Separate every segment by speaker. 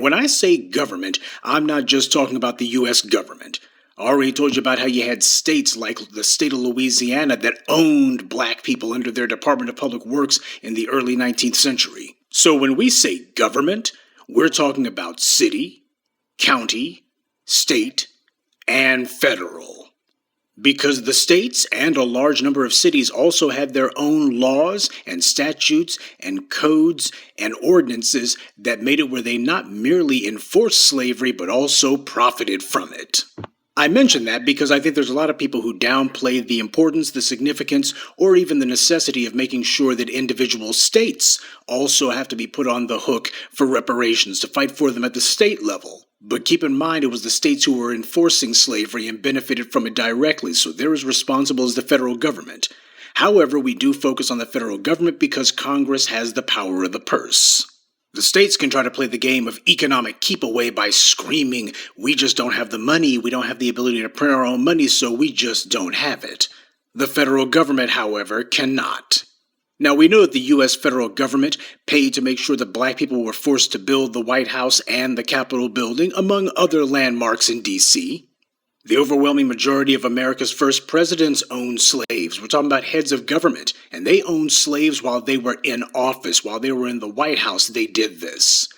Speaker 1: When I say government, I'm not just talking about the U.S. government. I already told you about how you had states like the state of Louisiana that owned black people under their Department of Public Works in the early 19th century. So when we say government, we're talking about city, county, state, and federal. Because the states and a large number of cities also had their own laws and statutes and codes and ordinances that made it where they not merely enforced slavery but also profited from it. I mention that because I think there's a lot of people who downplay the importance, the significance, or even the necessity of making sure that individual states also have to be put on the hook for reparations to fight for them at the state level. But keep in mind, it was the states who were enforcing slavery and benefited from it directly, so they're as responsible as the federal government. However, we do focus on the federal government because Congress has the power of the purse. The states can try to play the game of economic keep away by screaming, "We just don't have the money, we don't have the ability to print our own money, so we just don't have it." The federal government, however, cannot. Now, we know that the U.S. federal government paid to make sure that black people were forced to build the White House and the Capitol building, among other landmarks in D.C. The overwhelming majority of America's first presidents owned slaves. We're talking about heads of government, and they owned slaves while they were in office, while they were in the White House, they did this.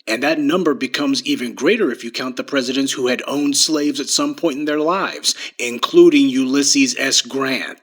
Speaker 1: And that number becomes even greater if you count the presidents who had owned slaves at some point in their lives, including Ulysses S. Grant.